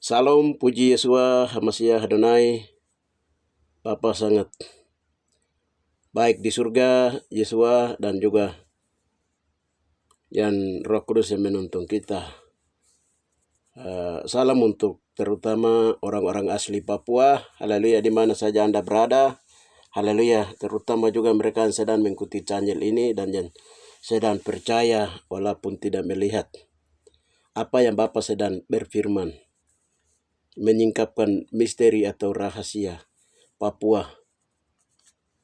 Salam, puji Yesua, Hamasiah Adonai. Bapa sangat baik di surga, Yesua, dan juga yang Roh Kudus yang menuntun kita. Salam untuk terutama orang-orang asli Papua, haleluya, di mana saja Anda berada, haleluya, terutama juga mereka yang sedang mengikuti channel ini dan yang sedang percaya walaupun tidak melihat apa yang Bapa sedang berfirman, menyingkapkan misteri atau rahasia Papua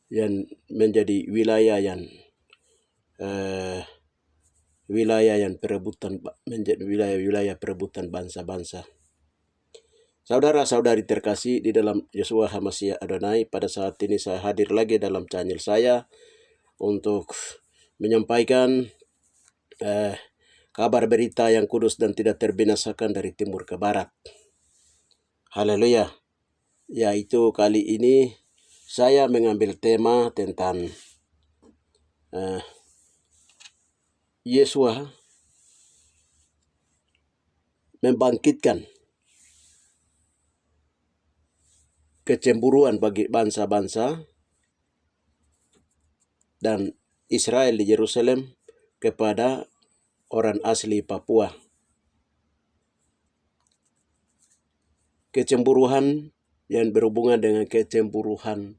yang menjadi wilayah yang menjadi wilayah perebutan bangsa-bangsa. Saudara-saudari terkasih di dalam Yesua Hamasiah Adonai, pada saat ini saya hadir lagi dalam channel saya untuk menyampaikan kabar berita yang kudus dan tidak terbinasakan dari timur ke barat. Haleluya. Yaitu kali ini saya mengambil tema tentang Yesua membangkitkan kecemburuan bagi bangsa-bangsa dan Israel di Yerusalem kepada orang asli Papua. Kecemburuan yang berhubungan dengan kecemburuan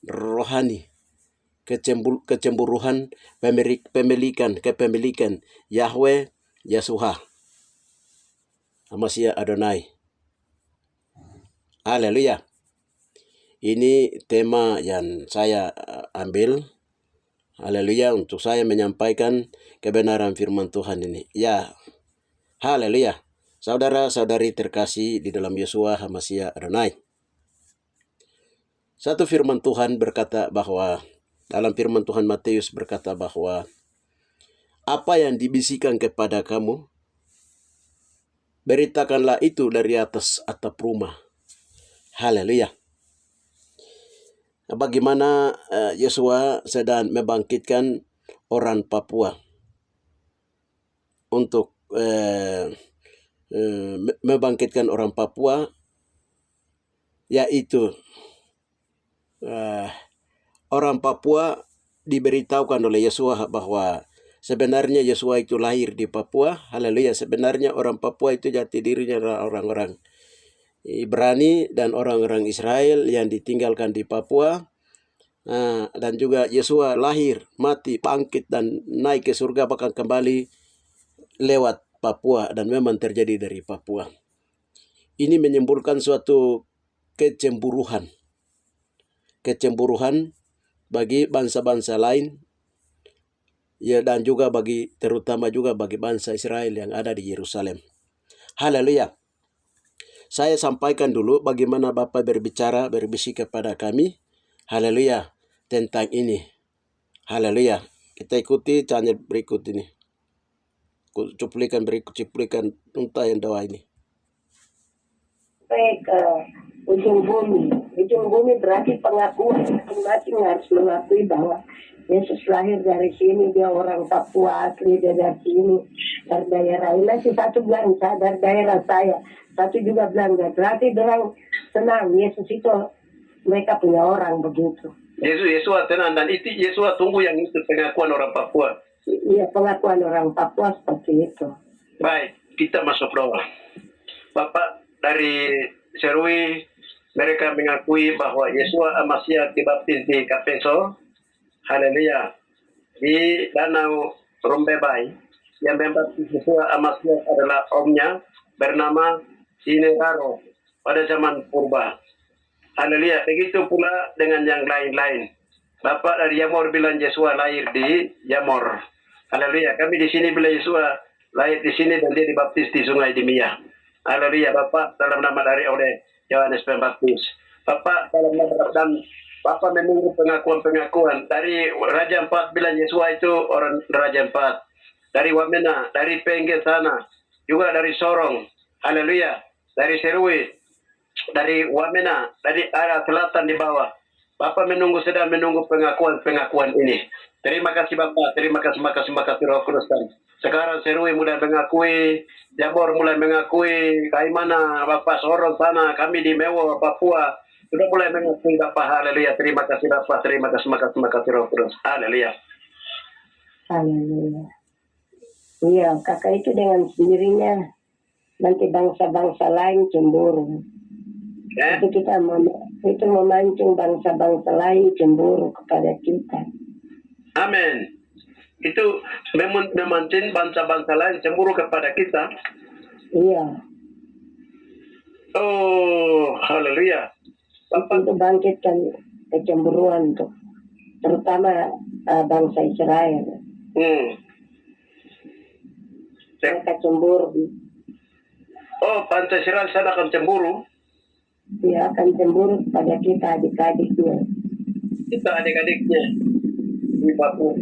rohani, kecemburuan kepemilikan Yahweh Yeshua Hamasiah Adonai. Haleluya. Ini tema yang saya ambil, haleluya, untuk saya menyampaikan kebenaran firman Tuhan ini. Ya, haleluya. Saudara-saudari terkasih di dalam Yesua Hamasiah Adonai. Satu firman Tuhan berkata bahwa, dalam firman Tuhan Matius berkata bahwa, apa yang dibisikkan kepada kamu, beritakanlah itu dari atas atap rumah. Haleluya. Bagaimana Yesua sedang membangkitkan orang Papua untuk membangkitkan orang Papua, yaitu orang Papua diberitahukan oleh Yesua bahwa sebenarnya Yesua itu lahir di Papua. Haleluya. Sebenarnya orang Papua itu jati dirinya adalah orang-orang Ibrani dan orang-orang Israel yang ditinggalkan di Papua. Dan juga Yesua lahir, mati, bangkit, dan naik ke surga, bahkan kembali lewat Papua, dan memang terjadi dari Papua. Ini menimbulkan suatu kecemburuan bagi bangsa-bangsa lain, ya, dan juga terutama juga bagi bangsa Israel yang ada di Yerusalem. Haleluya. Saya sampaikan dulu bagaimana Bapak berbisik kepada kami, haleluya, tentang ini. Haleluya. Kita ikuti channel berikut ini. Cuplikan unta yang doa ini. Sampai ke ujung bumi. Ujung bumi berarti pengakuan. Masing-masing harus mengakui bahwa Yesus lahir dari sini, dia orang Papua asli, dia dari sini, dari daerah ini. Si satu bilang saya dari daerah saya, satu juga bilang berarti orang senang. Yesus itu mereka punya orang begitu. Yesus tenang, dan itu Yesus tunggu yang itu pengakuan orang Papua. Iya, pengakuan orang Papua seperti itu. Baik, kita masuk doa. Bapak, dari Serui, mereka mengakui bahwa Yesua Hamasiah dibaptis di Kapeso, haleluya, di Danau Rumbebai. Yang membaptis Yesua Hamasiah adalah omnya bernama Sineraro pada zaman purba. Haleluya. Begitu pula dengan yang lain-lain. Bapak dari Yamor bilang Yesua lahir di Yamor. Haleluya. Kami di sini bilang Yesua lahir di sini dan dia dibaptis di Sungai Dimia. Haleluya. Bapak dalam nama dari oleh Yohanes Pembaptis. Bapak dalam nama dan Bapak menunggu pengakuan-pengakuan dari Raja Empat bilang Yesua itu orang Raja Empat. Dari Wamena, dari Penggel sana, juga dari Sorong. Haleluya. Dari Serui, dari Wamena, dari arah selatan di bawah. Bapak sedang menunggu pengakuan ini. Terima kasih Bapak, terima kasih Roh Kudus. Sekarang Serui mulai mengakui, Jamor mulai mengakui, Kaimana, Bapak Soron sana, kami di Mewo, Papua, sudah mulai mengakui Bapak. Haleluya, terima kasih Bapak, terima kasih Roh Kudus. Haleluya. Haleluya. Iya, kakak itu dengan sendirinya nanti bangsa-bangsa lain cemburu. Itu memancing bangsa-bangsa lain cemburu kepada kita. Amin. Itu memancing bangsa-bangsa lain cemburu kepada kita. Iya. Oh, haleluya. Itu bangkitkan kecemburuan tuh, terutama bangsa Israel. Mereka cemburu. Oh, bangsa Israel sana akan cemburu. Dia akan cemburu kepada kita adik-adiknya. Kita adik-adiknya di Papua.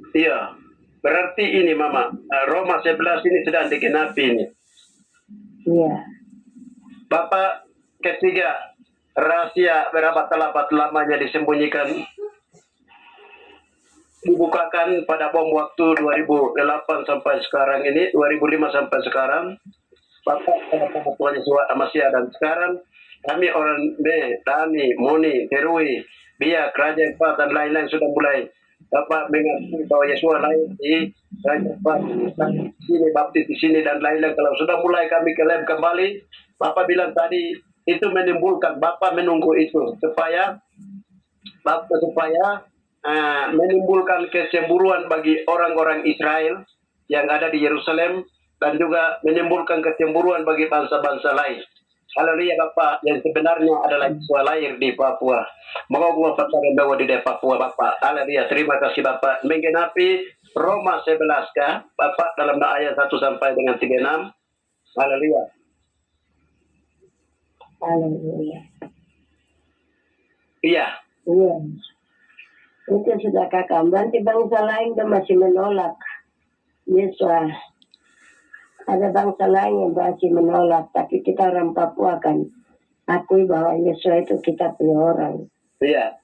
Iya, berarti ini Mama, Roma 11 ini sedang digenapi ini. Iya. Bapak ketiga, rahasia berabad-abad lamanya disembunyikan, dibukakan pada bom waktu 2008 sampai sekarang ini, 2005 sampai sekarang. Bapak Tuhan Yesus masih ada. Dan sekarang kami orang Tani, Moni, Terui, Bia, Kerajaan Pak dan lain-lain sudah mulai Bapak mengerti bahwa Yesus lain di Kerajaan Pak di sini, baptis di sini dan lain-lain. Kalau sudah mulai kami klaim kembali, Bapak bilang tadi itu menimbulkan, Bapak menunggu itu supaya menimbulkan kecemburuan bagi orang-orang Israel yang ada di Yerusalem dan juga menimbulkan kecemburuan bagi bangsa-bangsa lain. Haleluya Bapak, yang sebenarnya adalah Yesus lahir di Papua. Moga gua pacaran bawa di Papua Bapak. Haleluya, terima kasih Bapak. Menggenapi Roma 11 kah? Bapak dalam ayat 1 sampai dengan 36. Haleluya. Haleluya. Iya. Iya. Itu sudah kakak. Nanti bangsa lain dia masih menolak Yesus. Ada bangsa lain yang masih menolak, tapi kita orang Papua kan akui bahwa Yesus itu kita punya orang. Iya.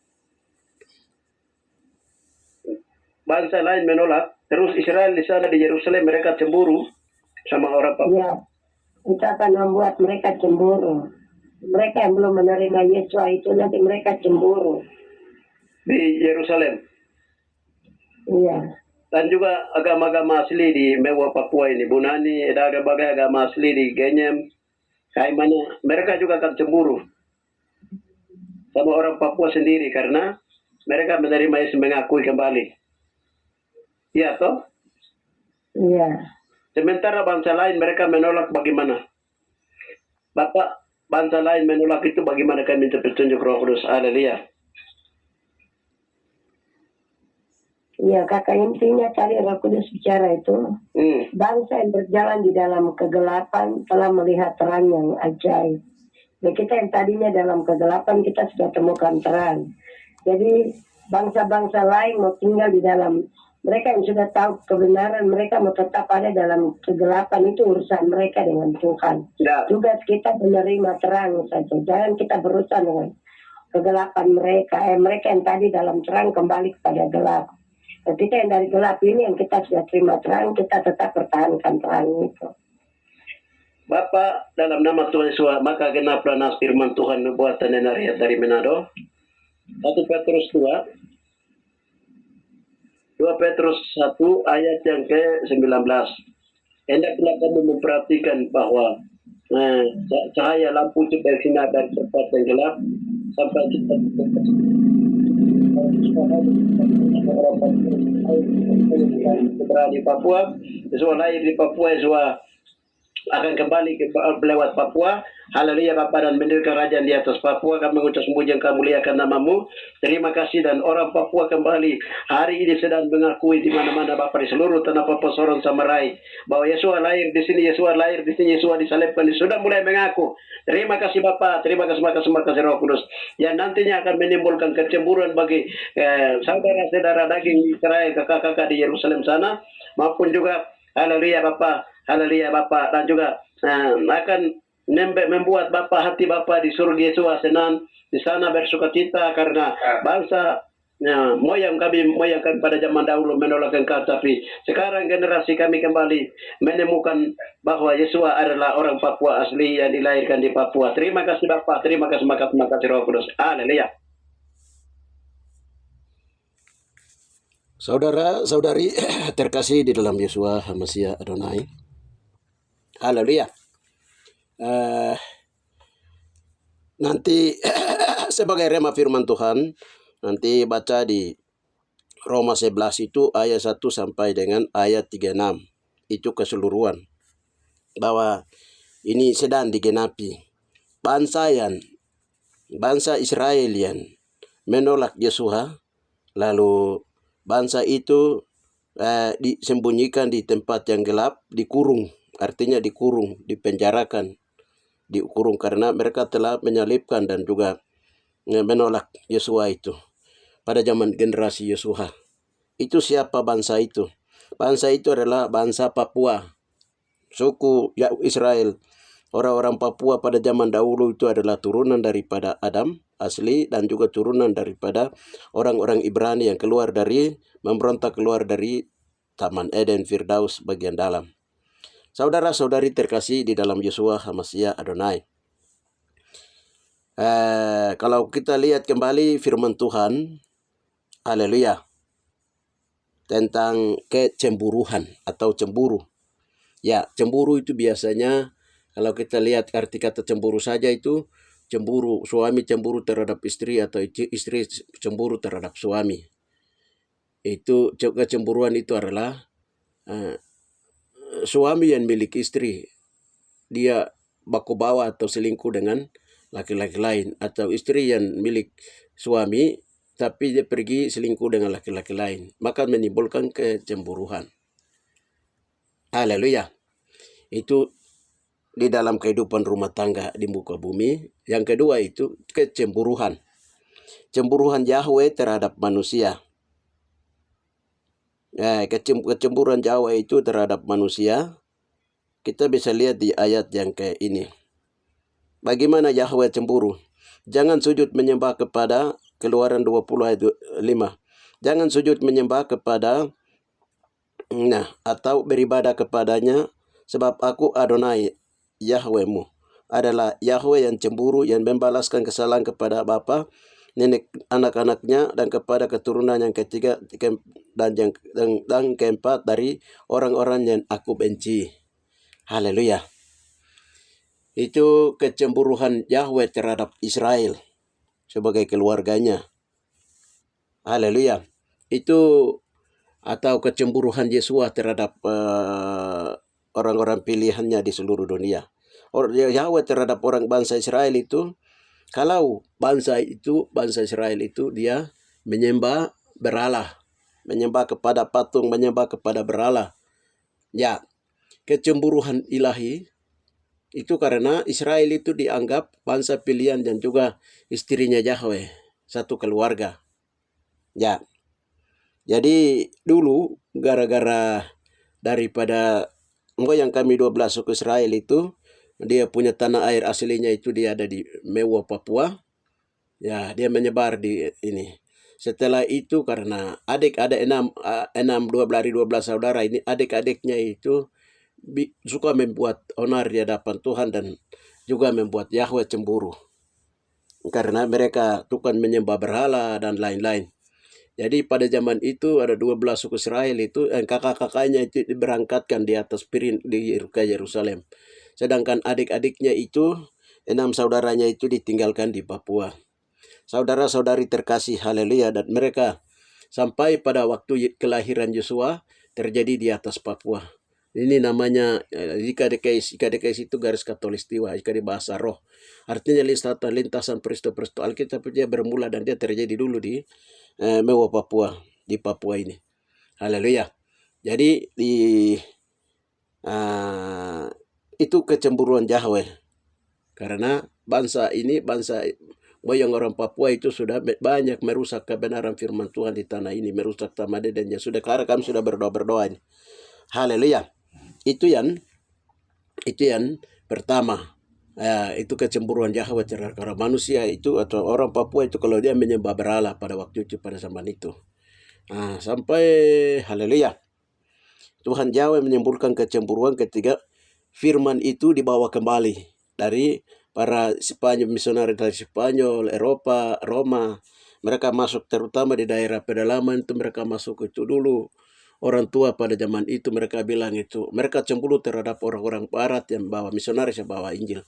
Bangsa lain menolak, terus Israel di sana di Yerusalem mereka cemburu sama orang Papua. Iya. Kita akan membuat mereka cemburu. Mereka yang belum menerima Yesus itu nanti mereka cemburu. Di Yerusalem. Iya. Dan juga agama-agama asli di Mewa Papua ini, Bunani, ada berbagai agama asli di Genyem, Kaimana, mereka juga akan cemburu sama orang Papua sendiri karena mereka menerima Yesus mengakui kembali. Iya toh? Iya. Sementara bangsa lain mereka menolak bagaimana? Bapak, bangsa lain menolak itu bagaimana kami minta petunjuk Roh Kudus. Haleluya. Iya, kakak, intinya tadi Roh Kudus bicara itu, bangsa yang berjalan di dalam kegelapan telah melihat terang yang ajaib. Dan kita yang tadinya dalam kegelapan, kita sudah temukan terang. Jadi bangsa-bangsa lain mau tinggal di dalam, mereka yang sudah tahu kebenaran, mereka mau tetap ada dalam kegelapan, itu urusan mereka dengan Tuhan. Ya. Tugas kita menerima terang saja, jangan kita berurusan dengan kegelapan mereka. Mereka yang tadi dalam terang kembali kepada gelap. Ketika yang dari gelap ini yang kita sudah terima terang, kita tetap pertahankan terang itu. Bapak, dalam nama Tuhan Yesus, maka genaplah nas firman Tuhan nubuatan dan ayat dari Manado. 1 Petrus 2 Petrus 1 ayat yang ke-19. Hendaklah kamu memperhatikan bahwa cahaya lampu itu bersinar dari tempat yang gelap sampai kita di Papua, Yesus lahir di Papua, Yesus akan kembali lewat Papua. Haleluya Bapak, dan mendirikan kerajaan di atas Papua. Kami mengucap puji yang kami muliakan namamu. Terima kasih, dan orang Papua kembali hari ini sedang mengakui di mana-mana Bapak di seluruh tanah Papua Sorong Samarai bahwa Yesus lahir di sini, Yesus lahir di sini, Yesus disalibkan, sudah mulai mengaku. Terima kasih Bapak, terima kasih Roh Kudus yang nantinya akan menimbulkan kecemburuan bagi saudara-saudara daging Israel, kakak-kakak di Yerusalem sana, maupun juga haleluya Bapak, dan juga akan membuat hati Bapak di surga Yesus senang, di sana bersukacita karena bangsa moyang kami pada zaman dahulu menolak Engkau, tapi sekarang generasi kami kembali menemukan bahwa Yesus adalah orang Papua asli yang dilahirkan di Papua. Terima kasih Bapak, terima kasih Roh Kudus. Haleluya. Saudara-saudari terkasih di dalam Yesua HaMasiah Adonai. Haleluya. Nanti sebagai rema firman Tuhan, nanti baca di Roma 11 itu ayat 1 sampai dengan ayat 36. Itu keseluruhan. Bahwa ini sedang digenapi. Bangsa Israel yang menolak Yesua, lalu bangsa itu disembunyikan di tempat yang gelap, dikurung. Artinya dikurung, dipenjarakan, dikurung karena mereka telah menyalibkan dan juga menolak Yesua itu. Pada zaman generasi Yesua. Itu siapa bangsa itu? Bangsa itu adalah bangsa Papua. Suku Israel. Orang-orang Papua pada zaman dahulu itu adalah turunan daripada Adam asli dan juga turunan daripada orang-orang Ibrani yang memberontak keluar dari Taman Eden Firdaus bagian dalam. Saudara-saudari terkasih di dalam Yesua HaMasiah Adonai. Kalau kita lihat kembali firman Tuhan, haleluya, tentang kecemburuan atau cemburu. Ya, cemburu itu biasanya kalau kita lihat arti kata cemburu saja itu cemburu, suami cemburu terhadap istri atau istri cemburu terhadap suami. Itu kecemburuan itu adalah suami yang milik istri, dia baku bawa atau selingkuh dengan laki-laki lain, atau istri yang milik suami tapi dia pergi selingkuh dengan laki-laki lain, maka menimbulkan kecemburuan. Haleluya. Itu di dalam kehidupan rumah tangga di muka bumi. Yang kedua itu kecemburuan. Cemburuan Yahweh terhadap manusia. Kecemburuan Yahweh itu terhadap manusia. Kita bisa lihat di ayat yang kayak ini. Bagaimana Yahweh cemburu? Jangan sujud menyembah kepada, Keluaran 20 ayat 5. Jangan sujud menyembah kepada atau beribadah kepadanya, sebab aku Adonai Yahwehmu adalah Yahweh yang cemburu, yang membalaskan kesalahan kepada bapa, nenek, anak-anaknya, dan kepada keturunan yang ketiga dan keempat dari orang-orang yang aku benci. Haleluya. Itu kecemburuan Yahweh terhadap Israel sebagai keluarganya. Haleluya. Itu atau kecemburuan Yesua terhadap orang-orang pilihannya di seluruh dunia. Yahweh terhadap orang bangsa Israel itu, kalau bangsa Israel itu dia menyembah berhala, menyembah kepada patung, menyembah kepada berhala. Ya, kecemburuan ilahi itu karena Israel itu dianggap bangsa pilihan dan juga istrinya Yahweh, satu keluarga. Ya, jadi dulu gara-gara daripada moyang kami 12 suku Israel itu, dia punya tanah air aslinya itu dia ada di Mewa, Papua. Ya, dia menyebar di ini. Setelah itu karena adik-adik 12 saudara ini, adik-adiknya itu suka membuat onar di hadapan Tuhan dan juga membuat Yahweh cemburu. Karena mereka tukang menyembah berhala dan lain-lain. Jadi pada zaman itu ada 12 suku Israel itu, kakak-kakaknya itu diberangkatkan di atas piring ke Yerusalem. Sedangkan adik-adiknya itu, 6 saudaranya itu ditinggalkan di Papua. Saudara-saudari terkasih, haleluya, dan mereka sampai pada waktu kelahiran Yesua terjadi di atas Papua. Ini namanya IKDKS itu garis katulistiwa, jika di bahasa roh. Artinya lintasan peristiwa-peristiwa Alkitab dia bermula dan dia terjadi dulu di Mewa, Papua, di Papua ini. Haleluya. Jadi itu kecemburuan Yahweh. Karena bangsa moyang orang Papua itu sudah banyak merusak kebenaran firman Tuhan di tanah ini, merusak Taman Eden. Sudah karena kami sudah berdoa ini. Haleluya. Itu yang pertama. Itu kecemburuan Yahweh terhadap karena manusia itu atau orang Papua itu kalau dia menyembah berhala pada waktu itu pada zaman itu. Sampai haleluya. Tuhan Yahweh menimbulkan kecemburuan ketika firman itu dibawa kembali dari para Spanyol, misionaris dari Spanyol, Eropa, Roma. Mereka masuk terutama di daerah pedalaman itu mereka masuk itu dulu. Orang tua pada zaman itu mereka bilang itu, mereka cemburu terhadap orang-orang barat yang bawa misionaris yang bawa Injil.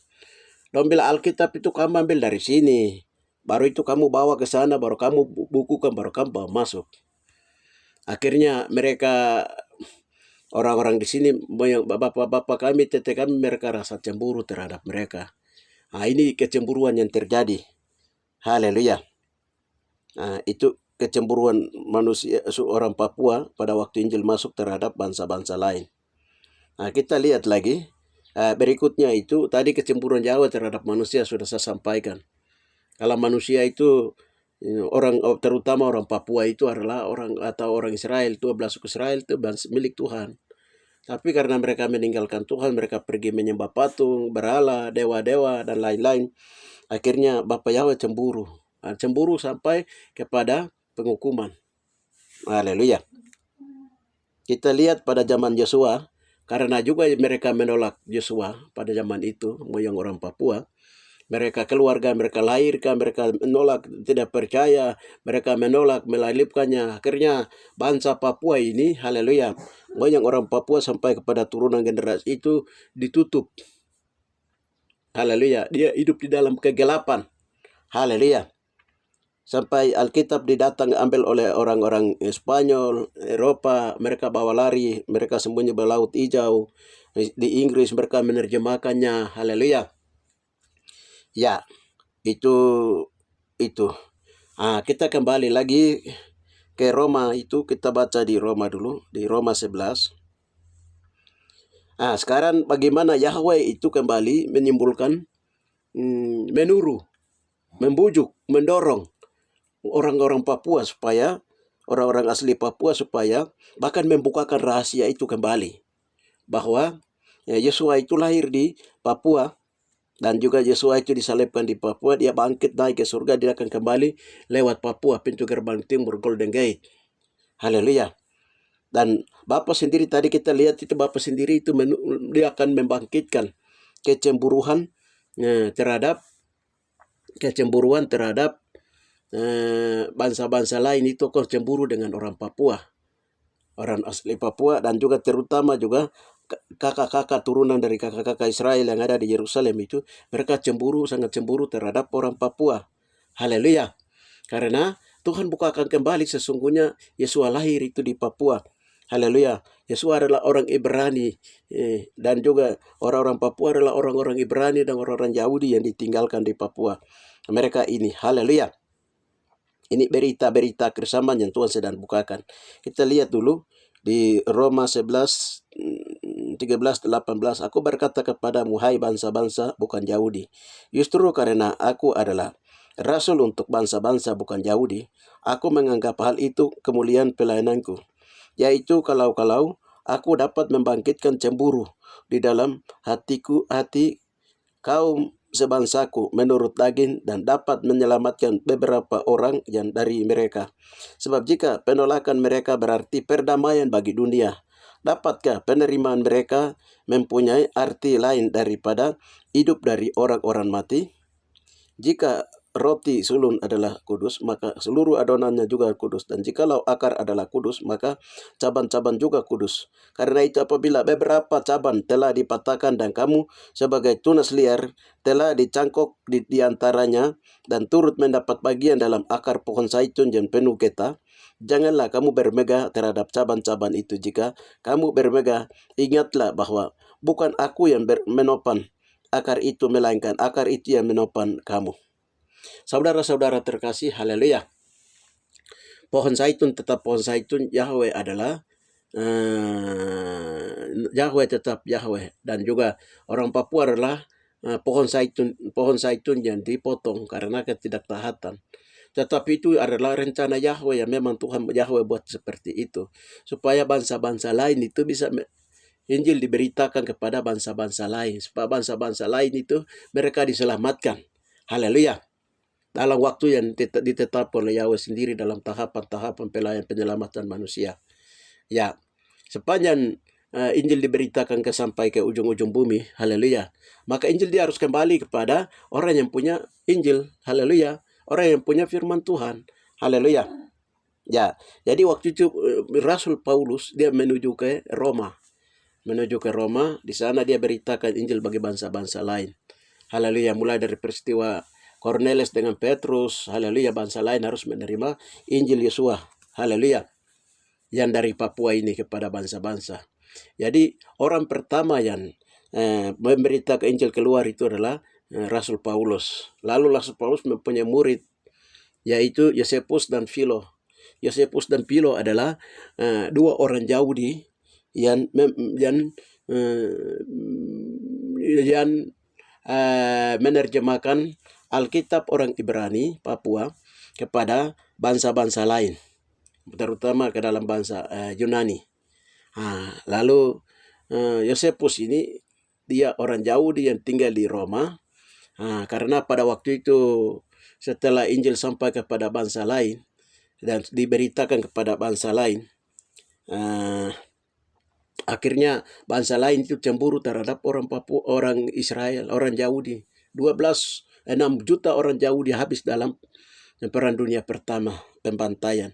Dong bilang Alkitab itu kamu ambil dari sini. Baru itu kamu bawa ke sana, baru kamu bukukan, baru kamu bawa masuk. Akhirnya mereka orang-orang di sini, bapak-bapak kami, tete kami, mereka rasa cemburu terhadap mereka. Ini kecemburuan yang terjadi. Haleluya. Itu kecemburuan manusia, orang Papua pada waktu Injil masuk terhadap bangsa-bangsa lain. Kita lihat lagi. Berikutnya itu, tadi kecemburuan Jawa terhadap manusia sudah saya sampaikan. Kalau manusia itu, orang terutama orang Papua itu adalah orang atau orang Israel, 12 suku Israel itu milik Tuhan. Tapi karena mereka meninggalkan Tuhan, mereka pergi menyembah patung, berhala, dewa-dewa, dan lain-lain. Akhirnya Bapa Yahweh cemburu. Cemburu sampai kepada penghukuman. Haleluya. Kita lihat pada zaman Yosua, karena juga mereka menolak Yosua pada zaman itu, yang orang Papua. Mereka keluarga, mereka lahirkan, mereka menolak, tidak percaya, mereka menolak, melalipkannya. Akhirnya bangsa Papua ini, haleluya, banyak orang Papua sampai kepada turunan generasi itu ditutup. Haleluya, dia hidup di dalam kegelapan. Haleluya. Sampai Alkitab didatang ambil oleh orang-orang Spanyol, Eropa, mereka bawa lari, mereka sembunyi di Laut Hijau. Di Inggris mereka menerjemahkannya, haleluya. Ya, itu. Kita kembali lagi ke Roma itu, kita baca di Roma dulu, di Roma 11. Sekarang bagaimana Yahweh itu kembali menimbulkan, menuruh, membujuk, mendorong orang-orang Papua supaya, orang-orang asli Papua supaya bahkan membukakan rahasia itu kembali. Bahwa Yesua itu lahir di Papua, dan juga Yesua itu disalibkan di Papua, dia bangkit naik ke surga, dia akan kembali lewat Papua, pintu gerbang timur, Golden Gate. Haleluya. Dan Bapa sendiri tadi kita lihat itu, Bapa sendiri itu dia akan membangkitkan kecemburuan terhadap bangsa-bangsa lain itu kok cemburu dengan orang Papua, orang asli Papua, dan juga terutama juga kakak-kakak turunan dari kakak-kakak Israel yang ada di Yerusalem itu, mereka cemburu, sangat cemburu terhadap orang Papua. Haleluya. Karena Tuhan bukakan kembali sesungguhnya Yesua lahir itu di Papua. Haleluya. Yesua adalah orang Ibrani, dan juga orang-orang Papua adalah orang-orang Ibrani dan orang-orang Yahudi yang ditinggalkan di Papua. Mereka ini, haleluya. Ini berita-berita kebersamaan yang Tuhan sedang bukakan. Kita lihat dulu di Roma 11, 13-18, aku berkata kepadamu, hai bangsa-bangsa bukan Yahudi, justru karena aku adalah rasul untuk bangsa-bangsa bukan Yahudi, aku menganggap hal itu kemuliaan pelayananku, yaitu kalau aku dapat membangkitkan cemburu di dalam hati kaum sebangsaku menurut daging, dan dapat menyelamatkan beberapa orang yang dari mereka. Sebab jika penolakan mereka berarti perdamaian bagi dunia, dapatkah penerimaan mereka mempunyai arti lain daripada hidup dari orang-orang mati? Jika roti sulun adalah kudus, maka seluruh adonannya juga kudus. Dan jikalau akar adalah kudus, maka caban-caban juga kudus. Karena itu apabila beberapa caban telah dipatahkan dan kamu sebagai tunas liar telah dicangkok di antaranya dan turut mendapat bagian dalam akar pohon zaitun yang penuh getah, janganlah kamu bermegah terhadap caban-caban itu. Jika kamu bermegah, ingatlah bahwa bukan aku yang menopang akar itu, melainkan akar itu yang menopang kamu. Saudara-saudara terkasih, haleluya. Pohon zaitun tetap pohon zaitun, Yahweh adalah Yahweh, tetap Yahweh. Dan juga orang Papua adalah pohon zaitun yang dipotong karena ketidaktaatan. Tetapi itu adalah rencana Yahweh yang memang Tuhan Yahweh buat seperti itu, supaya bangsa-bangsa lain itu bisa Injil diberitakan kepada bangsa-bangsa lain, supaya bangsa-bangsa lain itu mereka diselamatkan. Haleluya. Dalam waktu yang ditetapkan oleh Yahweh sendiri dalam tahapan-tahapan pelayan penyelamatan manusia. Ya, sepanjang Injil diberitakan sampai ke ujung-ujung bumi, haleluya, maka Injil dia harus kembali kepada orang yang punya Injil, haleluya, orang yang punya firman Tuhan, haleluya. Ya, jadi waktu itu Rasul Paulus dia menuju ke Roma. Di sana dia beritakan Injil bagi bangsa-bangsa lain. Haleluya, mulai dari peristiwa Cornelius dengan Petrus, haleluya, bangsa lain harus menerima Injil Yesua, haleluya, yang dari Papua ini kepada bangsa-bangsa. Jadi orang pertama yang memberitakan Injil keluar itu adalah Rasul Paulus. Lalu Rasul Paulus mempunyai murid, yaitu Yosefus dan Philo. Yosefus dan Philo adalah dua orang Yahudi yang menerjemahkan Alkitab orang Ibrani Papua kepada bangsa-bangsa lain, terutama ke dalam bangsa Yunani. Lalu Yosefus ini dia orang Yahudi yang tinggal di Roma, karena pada waktu itu setelah Injil sampai kepada bangsa lain dan diberitakan kepada bangsa lain, akhirnya bangsa lain itu cemburu terhadap orang Papua, orang Israel, orang Yahudi. 6 juta orang Yahudi habis dalam Perang Dunia Pertama, pembantaian.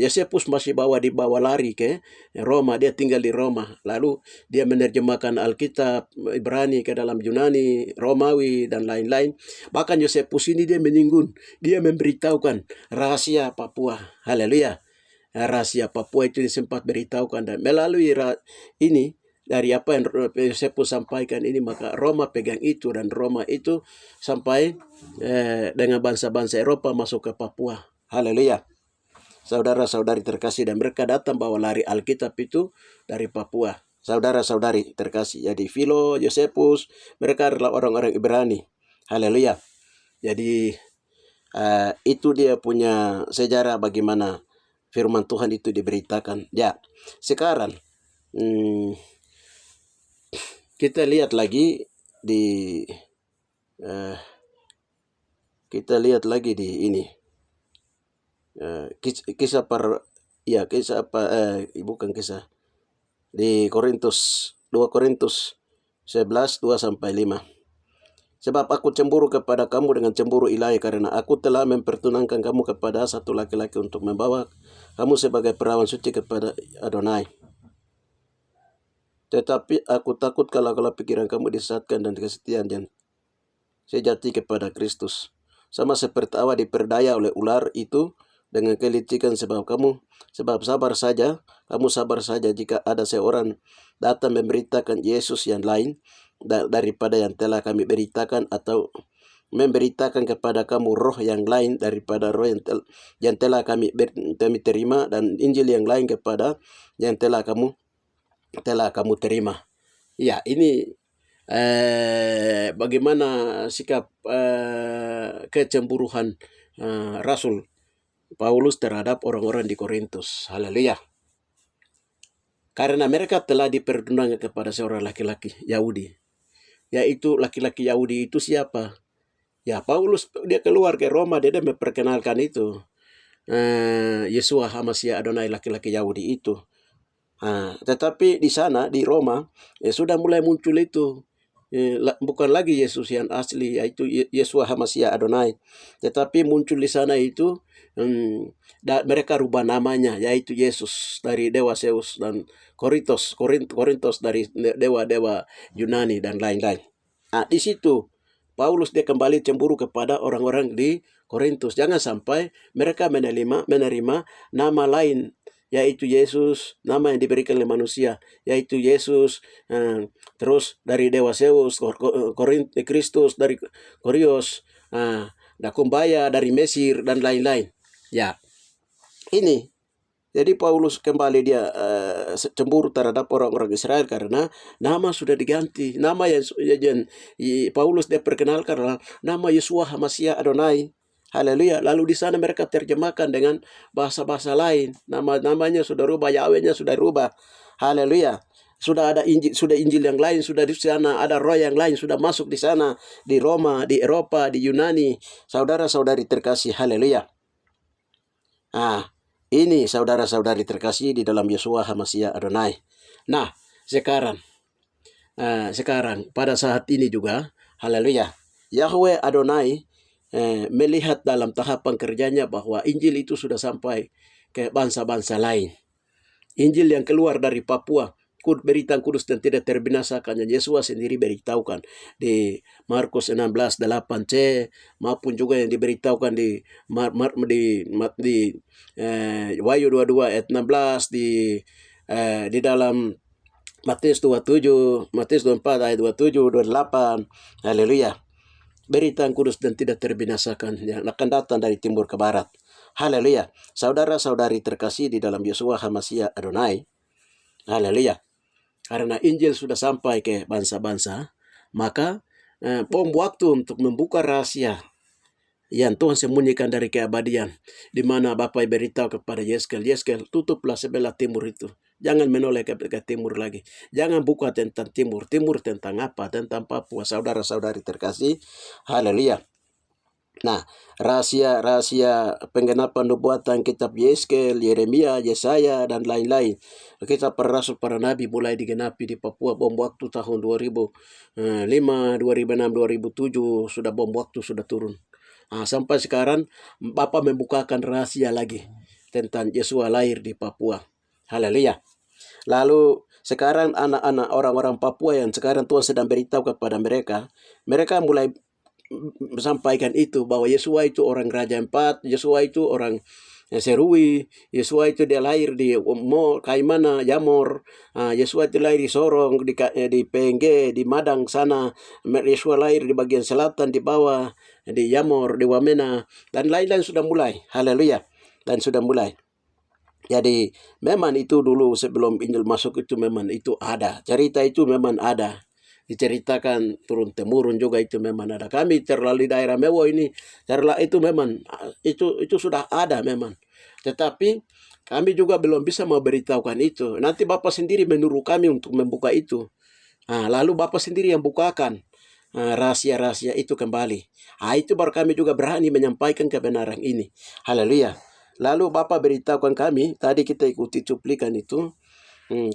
Yosefus masih dibawa lari ke Roma, dia tinggal di Roma. Lalu dia menerjemahkan Alkitab Ibrani ke dalam Yunani, Romawi, dan lain-lain. Bahkan Yosefus ini dia menyinggung, dia memberitahukan rahasia Papua. Haleluya. Rahasia Papua itu sempat beritahukan, dan melalui ini dari apa yang Yosefus sampaikan ini, maka Roma pegang itu, dan Roma itu sampai dengan bangsa-bangsa Eropa masuk ke Papua. Haleluya. Saudara-saudari terkasih, dan mereka datang bawa lari Alkitab itu dari Papua. Saudara-saudari terkasih, jadi Philo, Yosefus, mereka adalah orang-orang Ibrani. Haleluya. Jadi itu dia punya sejarah bagaimana firman Tuhan itu diberitakan. Ya, sekarang kita lihat lagi di ini di Korintus 2 Korintus 11 2-5. Sebab aku cemburu kepada kamu dengan cemburu ilahi, karena aku telah mempertunangkan kamu kepada satu laki-laki untuk membawa kamu sebagai perawan suci kepada Adonai. Tetapi aku takut kalau pikiran kamu disesatkan dan kesetiaan yang sejati kepada Kristus. Sama seperti awal diperdaya oleh ular itu dengan kelicikan, sebab sabar saja jika ada seorang datang memberitakan Yesus yang lain daripada yang telah kami beritakan, atau memberitakan kepada kamu roh yang lain daripada roh yang telah kami terima, dan Injil yang lain kepada yang telah kamu terima. Ya, ini bagaimana sikap kecemburuan Rasul Paulus terhadap orang-orang di Korintus. Haleluya. Karena mereka telah dipertunangkan kepada seorang laki-laki Yahudi. Yaitu laki-laki Yahudi itu siapa? Ya, Paulus dia keluar ke Roma, dia memperkenalkan itu Yesua HaMashiach Adonai, laki-laki Yahudi itu. Tetapi di sana di Roma sudah mulai muncul itu bukan lagi Yesus yang asli, yaitu Yesua HaMashiach Adonai, tetapi muncul di sana itu mereka rubah namanya, yaitu Yesus dari dewa Zeus, dan Korintos dari dewa-dewa Yunani, dan lain-lain. Di situ Paulus dia kembali cemburu kepada orang-orang di Korintus. Jangan sampai mereka menerima nama lain, yaitu Yesus, nama yang diberikan oleh manusia, yaitu Yesus, terus dari dewa Zeus, Kristus dari Korios, Dakumbaya dari Mesir, dan lain-lain. Ya, ini jadi Paulus kembali dia cemburu terhadap orang-orang Israel karena nama sudah diganti. Nama yang Paulus dia perkenalkan adalah nama Yesua HaMashiach Adonai. Haleluya. Lalu di sana mereka terjemahkan dengan bahasa-bahasa lain. Namanya sudah rubah, Yahwehnya sudah rubah. Haleluya. Sudah ada Injil yang lain, sudah di sana ada roh yang lain sudah masuk di sana, di Roma, di Eropa, di Yunani. Saudara-saudari terkasih, haleluya. Ini saudara-saudari terkasih di dalam Yeshua HaMashiach Adonai. Nah, sekarang pada saat ini juga, haleluya, Yahweh Adonai melihat dalam tahapan kerjanya bahwa Injil itu sudah sampai ke bangsa-bangsa lain. Injil yang keluar dari Papua, berita kudus dan tidak terbinasakan, yang Yesus sendiri beritahukan di Markus 16:8c, maupun juga yang diberitahukan di Wahyu 22 ayat 16, di dalam Matius 27, Matius 24 ayat 27, 28. Haleluya. Berita kudus dan tidak terbinasakan yang akan datang dari timur ke barat. Haleluya. Saudara-saudari terkasih di dalam Yeshua HaMashiach Adonai. Haleluya. Karena Injil sudah sampai ke bangsa-bangsa, maka bom waktu untuk membuka rahasia yang Tuhan sembunyikan dari keabadian, di mana Bapak beritahu kepada Yeskel, tutuplah sebelah timur itu. Jangan menoleh ke timur lagi. Jangan buka tentang timur. Timur tentang apa? Tentang Papua, saudara-saudari terkasih. Haleluya. Nah, rahasia penggenapan nubuatan kitab Yeskel, Yeremia, Yesaya, dan lain-lain. Kitab para rasul, para nabi mulai digenapi di Papua bom waktu tahun 2005, 2006, 2007, sudah bom waktu sudah turun. Sampai sekarang Bapak membukakan rahasia lagi tentang Yesus lahir di Papua. Haleluya. Lalu sekarang anak-anak orang-orang Papua yang sekarang Tuhan sedang beritahu kepada mereka mulai sampaikan itu, bahwa Yesua itu orang Raja 4, Yesua itu orang Serui, Yesua itu dia lahir di Kaimana, Yamor, Yesua itu lahir di Sorong, di PNG, di Madang sana, Yesua lahir di bagian selatan di bawah, di Yamor, di Wamena, dan lain-lain sudah mulai. Haleluya. Dan sudah mulai. Jadi memang itu dulu sebelum Injil masuk itu memang itu ada. Cerita itu memang ada. Diceritakan turun-temurun juga itu memang ada. Kami terlalu di daerah Mewo ini, itu memang itu sudah ada memang. Tetapi kami juga belum bisa memberitahukan itu. Nanti Bapak sendiri menyuruh kami untuk membuka itu. Lalu Bapak sendiri yang bukakan rahasia-rahasia itu kembali. Itu baru kami juga berani menyampaikan kebenaran ini. Haleluya. Lalu Bapak beritahukan kami, tadi kita ikuti cuplikan itu.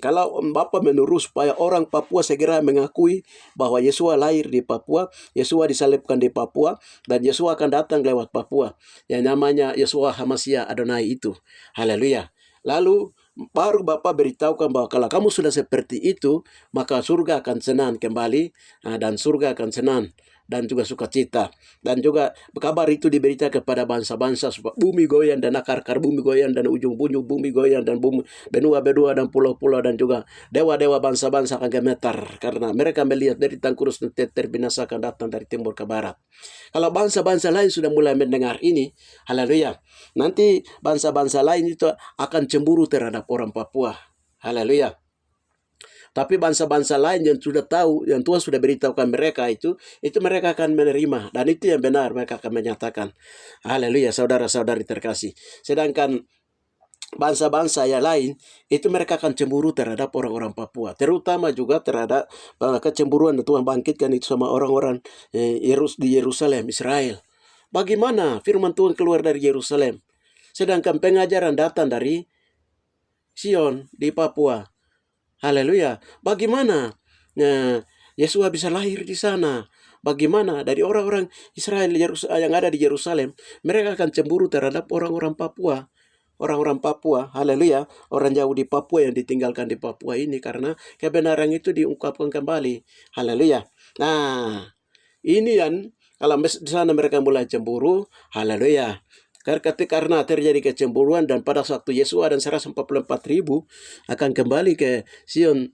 Kalau Bapak menyuruh supaya orang Papua segera mengakui bahwa Yesua lahir di Papua, Yesua disalibkan di Papua, dan Yesua akan datang lewat Papua. Yang namanya Yeshua HaMashiach Adonai itu. Haleluya. Lalu baru Bapak beritahukan bahwa kalau kamu sudah seperti itu, maka surga akan senang kembali, dan surga akan senang dan juga sukacita. Dan juga kabar itu diberitakan kepada bangsa-bangsa supaya bumi goyang dan akar-akar bumi goyang dan ujung-ujung bumi goyang dan bumi benua-benua dan pulau-pulau dan juga dewa-dewa bangsa-bangsa akan gemetar karena mereka melihat derita kurus dan terbinasakan datang dari timur ke barat. Kalau bangsa-bangsa lain sudah mulai mendengar ini, haleluya, nanti bangsa-bangsa lain itu akan cemburu terhadap orang Papua. Haleluya. Tapi bangsa-bangsa lain yang sudah tahu, yang Tuhan sudah beritahukan mereka itu mereka akan menerima. Dan itu yang benar, mereka akan menyatakan. Haleluya, saudara-saudari terkasih. Sedangkan bangsa-bangsa yang lain, itu mereka akan cemburu terhadap orang-orang Papua. Terutama juga terhadap kecemburuan yang Tuhan bangkitkan itu sama orang-orang di Yerusalem, Israel. Bagaimana firman Tuhan keluar dari Yerusalem? Sedangkan pengajaran datang dari Sion di Papua. Haleluya. Bagaimana Yesus bisa lahir di sana? Bagaimana dari orang-orang Israel yang ada di Yerusalem, mereka akan cemburu terhadap orang-orang Papua. Orang-orang Papua, haleluya, orang jauh di Papua yang ditinggalkan di Papua ini karena kebenaran itu diungkapkan kembali. Haleluya. Nah, ini yang kalau di sana mereka mulai cemburu, haleluya. Karena terjadi kecemburuan dan pada waktu Yesus dan 144.000 akan kembali ke Sion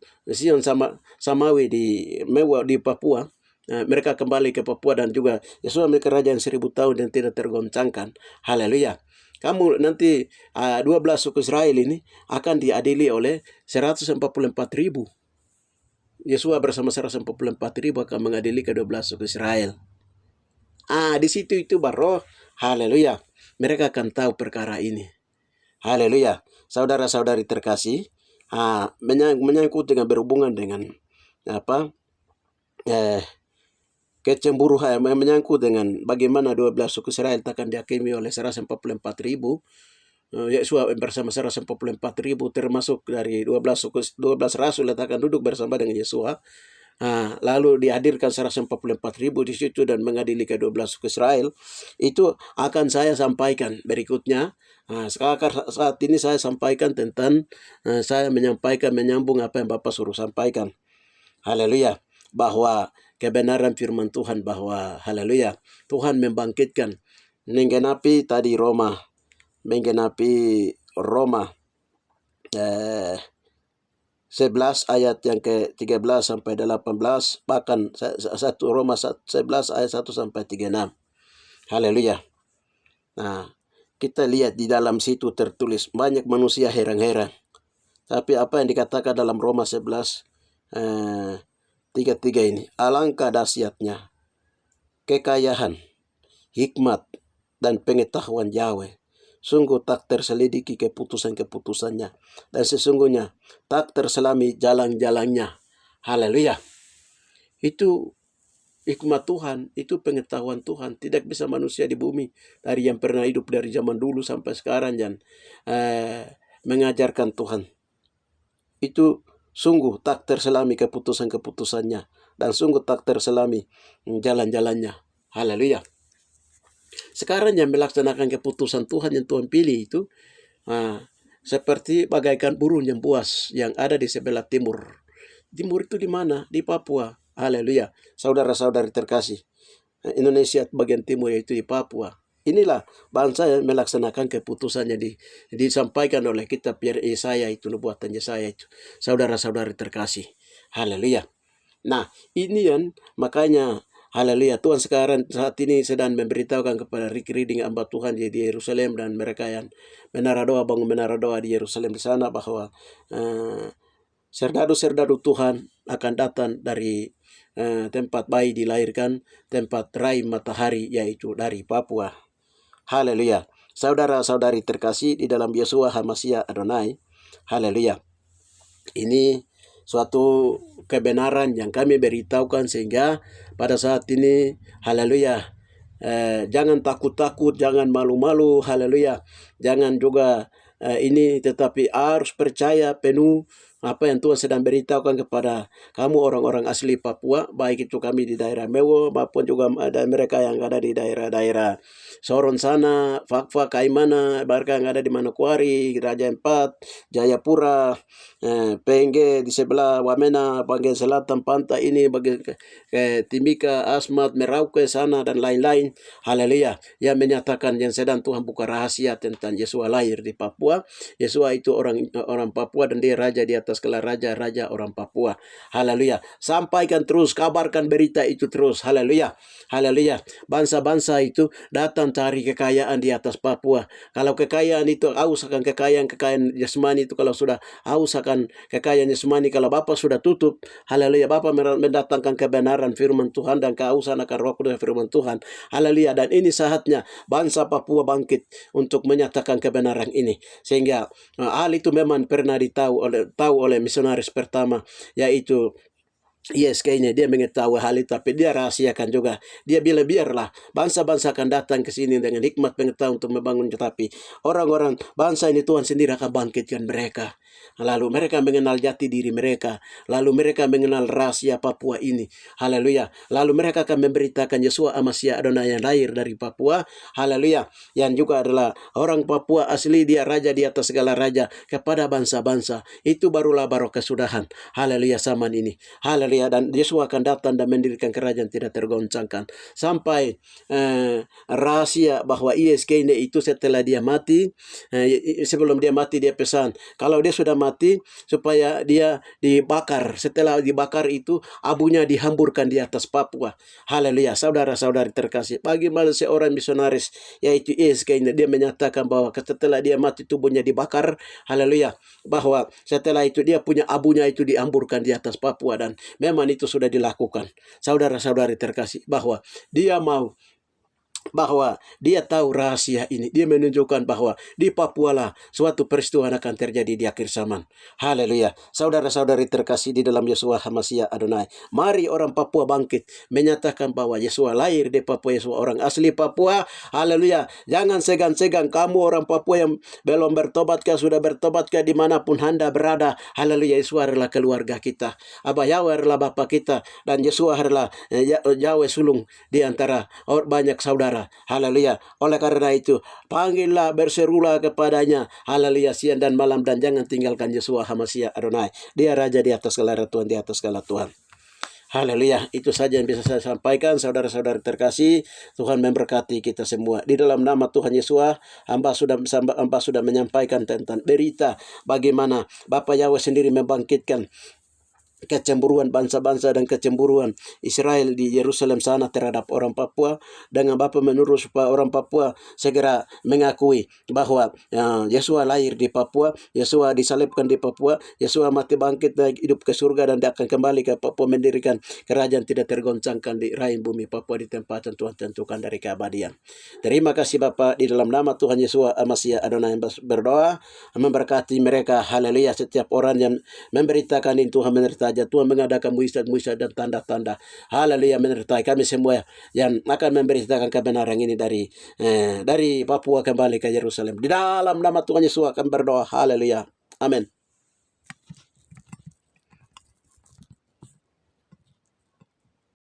Samawi di Papua. Mereka kembali ke Papua dan juga Yesus memiliki kerajaan 1000 tahun dan tidak tergoncangkan. Haleluya. Kamu nanti 12 suku Israel ini akan diadili oleh 144.000. Yesus bersama 144.000 akan mengadili ke 12 suku Israel. Di situ itu baru, haleluya, mereka akan tahu perkara ini. Haleluya. Saudara-saudari terkasih, menyangkut dengan berhubungan dengan apa kecemburuan, menyangkut dengan bagaimana 12 suku Israel takkan dihakimi oleh 144.000. Yesua bersama 144.000 termasuk dari 12 rasul yang akan duduk bersama dengan Yesua. Lalu dihadirkan 144.000 di situ dan mengadili ke-12 suku Israel. Itu akan saya sampaikan berikutnya. Sekarang saat ini saya sampaikan tentang saya menyampaikan menyambung apa yang Bapak suruh sampaikan. Haleluya. Bahwa kebenaran firman Tuhan, bahwa haleluya, Tuhan membangkitkan, menggenapi tadi Roma 11 ayat yang ke-13 sampai 18, bahkan 1 Roma 11 ayat 1 sampai 36. Haleluya. Nah, kita lihat di dalam situ tertulis banyak manusia heran-heran. Tapi apa yang dikatakan dalam Roma 11 33 ini, alangkah dahsyatnya kekayaan, hikmat, dan pengetahuan Yahweh. Sungguh tak terselidiki keputusan-keputusannya, dan sesungguhnya tak terselami jalan-jalannya. Haleluya. Itu hikmat Tuhan, itu pengetahuan Tuhan. Tidak bisa manusia di bumi dari yang pernah hidup dari zaman dulu sampai sekarang dan mengajarkan Tuhan. Itu sungguh tak terselami keputusan-keputusannya, dan sungguh tak terselami jalan-jalannya. Haleluya. Sekarang yang melaksanakan keputusan Tuhan yang Tuhan pilih itu seperti bagaikan burung yang buas yang ada di sebelah timur. Timur itu di mana? Di Papua. Haleluya. Saudara-saudari terkasih, Indonesia bagian timur yaitu di Papua. Inilah bangsa yang melaksanakan keputusannya disampaikan oleh kitab Yesaya itu, nubuatan Yesaya itu. Saudara-saudari terkasih. Haleluya. Nah, ini yang makanya haleluya, Tuhan sekarang saat ini sedang memberitahukan kepada Rick Reading, hamba Tuhan di Yerusalem, dan mereka yang menara doa, bangun menara doa di Yerusalem di sana, bahwa serdadu-serdadu Tuhan akan datang dari tempat bayi dilahirkan, tempat raih matahari, yaitu dari Papua. Haleluya. Saudara-saudari terkasih di dalam Yeshua HaMashiach Adonai. Haleluya. Ini suatu kebenaran yang kami beritahukan sehingga pada saat ini, haleluya, jangan takut-takut, jangan malu-malu, haleluya. Jangan juga ini, tetapi harus percaya penuh apa yang Tuhan sedang beritahukan kepada kamu orang-orang asli Papua, baik itu kami di daerah Mewo maupun juga ada mereka yang ada di daerah-daerah Soron sana, Fakfa, Kaimana, mereka yang ada di Manokwari, Raja Empat, Jayapura, PNG di sebelah Wamena, bagian selatan pantai ini, bagian Timika, Asmat, Merauke sana dan lain-lain. Haleluya. Yang menyatakan yang sedang Tuhan buka rahasia tentang Yesua lahir di Papua. Yesua itu orang Papua dan dia raja di atas segala raja orang Papua. Haleluya. Sampaikan terus, kabarkan berita itu terus. Haleluya. Haleluya. Bangsa-bangsa itu datang cari kekayaan di atas Papua. Kalau kekayaan itu haus akan kekayaan jasmani itu, kalau sudah haus akan kekayaan jasmani, kalau Bapa sudah tutup, haleluya, Bapa mendatangkan kebenaran firman Tuhan dan kehausan akan Roh Kudus firman Tuhan. Haleluya. Dan ini saatnya bangsa Papua bangkit untuk menyatakan kebenaran ini, sehingga hal itu memang pernah tahu oleh misionaris pertama, yaitu kayaknya dia mengetahui hal itu, tapi dia rahasiakan juga. Dia biarlah bangsa-bangsa akan datang ke sini dengan hikmat pengetahuan untuk membangun, tetapi orang-orang bangsa ini Tuhan sendiri akan bangkitkan mereka. Lalu mereka mengenal jati diri mereka. Lalu mereka mengenal rahasia Papua ini. Haleluya. Lalu mereka akan memberitakan Yeshua HaMashiach Adonai yang lahir dari Papua. Haleluya. Yang juga adalah orang Papua asli, dia raja di atas segala raja kepada bangsa-bangsa. Itu barulah baru kesudahan. Haleluya zaman ini. Haleluya. Dan Yesus akan datang dan mendirikan kerajaan tidak tergoncangkan. Sampai rahasia bahwa ISK ini itu setelah dia mati, sebelum dia mati dia pesan, kalau dia sudah mati supaya dia dibakar. Setelah dibakar itu abunya dihamburkan di atas Papua. Haleluya. Saudara-saudari terkasih, bagaimana seorang misionaris yaitu ISK ini, dia menyatakan bahwa setelah dia mati tubuhnya dibakar. Haleluya. Bahwa setelah itu dia punya abunya itu dihamburkan di atas Papua, dan memang itu sudah dilakukan. Saudara-saudari terkasih, bahwa dia mau bahwa dia tahu rahasia ini. Dia menunjukkan bahwa di Papua lah suatu peristiwa akan terjadi di akhir zaman. Haleluya. Saudara-saudari terkasih di dalam Yeshua HaMashiach Adonai. Mari orang Papua bangkit menyatakan bahwa Yeshua lahir di Papua, Yeshua orang asli Papua. Haleluya. Jangan segan-segan kamu orang Papua yang belum bertobatkah, sudah bertobatkah dimanapun Anda berada. Haleluya. Yeshua adalah keluarga kita. Abah Yahweh adalah Bapa kita. Dan Yeshua adalah Yahweh sulung di antara banyak saudara. Haleluya. Oleh karena itu, panggillah, berserulah kepadanya. Haleluya, siang dan malam, dan jangan tinggalkan Yeshua HaMashiach Adonai. Dia Raja di atas segala Tuhan, di atas segala Tuhan. Haleluya. Itu saja yang bisa saya sampaikan, saudara-saudara terkasih. Tuhan memberkati kita semua. Di dalam nama Tuhan Yesus, hamba sudah menyampaikan tentang berita bagaimana Bapa Yahweh sendiri membangkitkan kecemburuan bangsa-bangsa dan kecemburuan Israel di Yerusalem sana terhadap orang Papua, dengan Bapa menyuruh supaya orang Papua segera mengakui bahwa Yeshua lahir di Papua, Yeshua disalibkan di Papua, Yeshua mati bangkit naik hidup ke surga, dan dia akan kembali ke Papua mendirikan kerajaan tidak tergoncangkan di rahim bumi Papua, di tempat yang Tuhan tentukan dari keabadian. Terima kasih Bapa, di dalam nama Tuhan Yeshua HaMashiach Adonai berdoa, memberkati mereka. Haleluya. Setiap orang yang memberitakan ini Tuhan menyertai, Tuhan mengadakan mujizat-mujizat dan tanda-tanda. Haleluya, menyertai kami semua yang akan memberitakan kebenaran ini dari Papua kembali ke Yerusalem. Di dalam nama Tuhan Yesus akan berdoa. Haleluya. Amin.